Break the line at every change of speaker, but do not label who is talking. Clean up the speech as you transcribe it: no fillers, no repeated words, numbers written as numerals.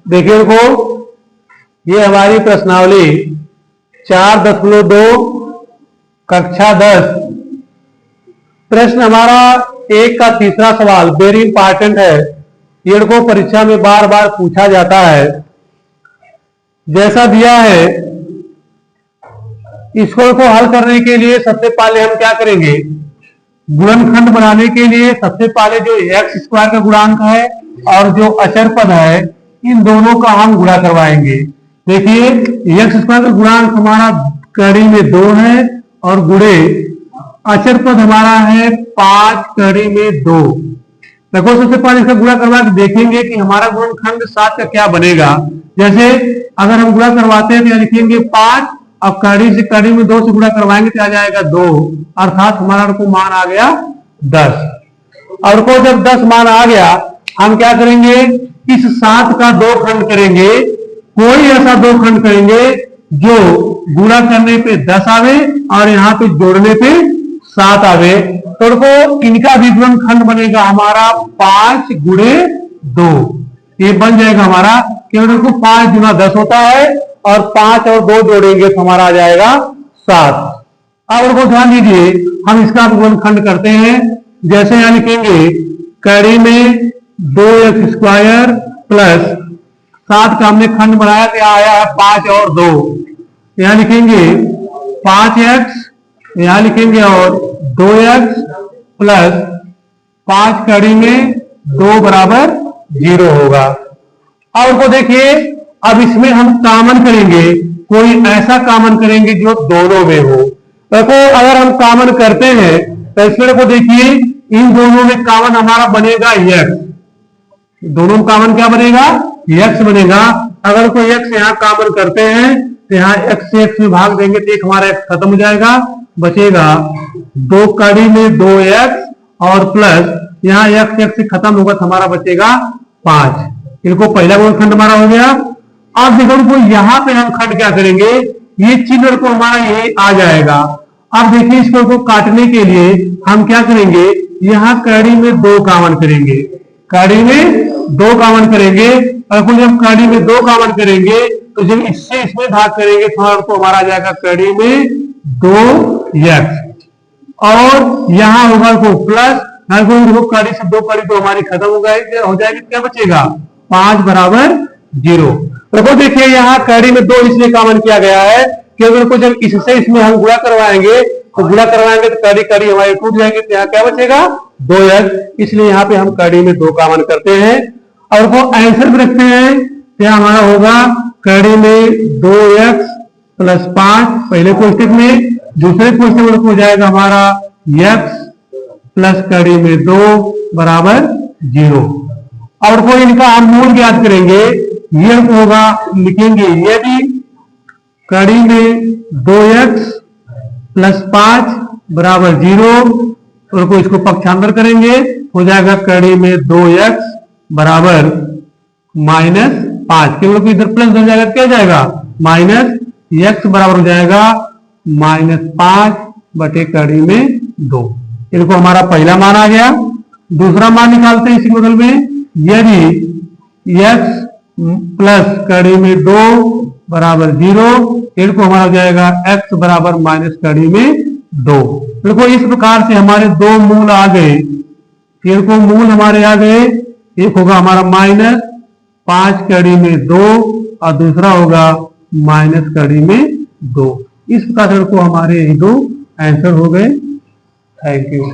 देखिए देखो, ये हमारी प्रश्नावली 4.2 कक्षा 10 प्रश्न हमारा 1 का तीसरा सवाल वेरी इंपॉर्टेंट है। ये को परीक्षा में बार बार पूछा जाता है। जैसा दिया है, इसको हल करने के लिए सबसे पहले हम क्या करेंगे, गुणनखंड बनाने के लिए सबसे पहले जो एक्स स्क्वायर का गुणांक है और जो अचर पद है, इन दोनों का हम गुणा करवाएंगे। देखिए, एक्स स्क्वायर का गुणांक हमारा कड़ी में 2 है और गुणे अचर पद हमारा है 5 कड़ी में 2। देखो, सबसे पहले इसका गुणा करवा के देखेंगे कि हमारा गुणनखंड 7 का क्या बनेगा। जैसे अगर हम गुणा करवाते हैं तो यहां लिखेंगे 5, अब कड़ी से कड़ी में 2 से गुणा करवाएंगे तो आ जाएगा 2, अर्थात हमारा को मान आ गया 10। और को जब 10 मान आ गया, हम क्या करेंगे, इस 7 का 2 खंड करेंगे। कोई ऐसा 2 खंड करेंगे जो गुणा करने पे 10 आवे और यहाँ पे जोड़ने पे 7 आवे। तो इनका भी गुणनखंड बनेगा हमारा 5 गुणे 2। ये बन जाएगा हमारा, क्योंकि को 5 गुना 10 होता है और 5 और 2 जोड़ेंगे तो हमारा आ जाएगा 7। अब को ध्यान दीजिए, हम इसका गुणनखंड करते हैं। जैसे यहां लिखेंगे कड़ी में 2x स्क्वायर प्लस 7 का हमने खंड बनाया तो आया है 5 और 2। यहां लिखेंगे 5x, यहां लिखेंगे और 2x प्लस 5 कड़ी में 2 बराबर 0 होगा। अब को देखिए, अब इसमें हम कॉमन करेंगे, कोई ऐसा कॉमन करेंगे जो दोनों में हो। देखो, अगर हम कॉमन करते हैं तो इसमें को देखिए, इन दोनों में कॉमन हमारा बनेगा x। दोनों में कॉमन क्या बनेगा, x बनेगा। अगर कोई x यहाँ कॉमन करते हैं तो यहाँ x से x में भाग देंगे तो एक हमारा x खत्म हो जाएगा, बचेगा 2 कड़ी में 2x और प्लस यहाँ x से खत्म होगा तो हमारा बचेगा 5। इनको पहला गुणनखंड हमारा हो गया। अब देखो, इनको यहाँ पे हम खंड क्या करेंगे, ये चिन्ह को हमारा यही आ जाएगा। अब देखिए, इसको काटने के लिए हम क्या करेंगे, यहाँ कड़ी में 2 कॉमन करेंगे, कड़ी में 2 कॉमन करेंगे। और जब कड़ी में 2 कॉमन करेंगे तो जब इससे इसमें भाग करेंगे तो हमारा आ जाएगा कड़ी में 2x और यहाँ होगा को प्लस, कड़ी से 2 कड़ी तो हमारी खत्म हो जाएगी, क्या बचेगा 5 बराबर 0। देखो, देखिए यहाँ कड़ी में 2 इसलिए कॉमन किया गया है क्योंकि उनको जब इससे इसमें हम गुणा करवाएंगे तो कड़ी कड़ी हमारी टूट जाएंगे तो यहाँ क्या बचेगा 2x, इसलिए यहाँ पे हम कड़ी में 2 कॉमन करते हैं और वो आंसर भी रखते हैं। तो हमारा होगा कड़ी में 2x प्लस 5 पहले क्वेश्चन में, दूसरे क्वेश्चन में हो जाएगा हमारा x प्लस कड़ी में 2 बराबर 0। और कोई इनका हम मूल ज्ञात करेंगे। ये होगा, लिखेंगे यदि कड़ी में 2x प्लस 5 बराबर 0, और को इसको पक्षांतर करेंगे, हो जाएगा कड़ी में 2x बराबर -5। केवल इधर प्लस हो जाएगा, क्या हो जाएगा माइनस, x बराबर हो जाएगा -5 बटे कड़ी में 2। इनको हमारा पहला मान आ गया। दूसरा मान निकालते हैं इसी बदल में, यदि x प्लस कड़ी में 2 बराबर 0, इनको हमारा हो जाएगा x बराबर माइनस कड़ी में 2। देखो, इस प्रकार से हमारे 2 मूल आ गए। इनको मूल हमारे आ गए, एक होगा हमारा -5 कड़ी में 2 और दूसरा होगा माइनस कड़ी में 2। इस प्रकार से हमारे 2 आंसर हो गए। Thank you.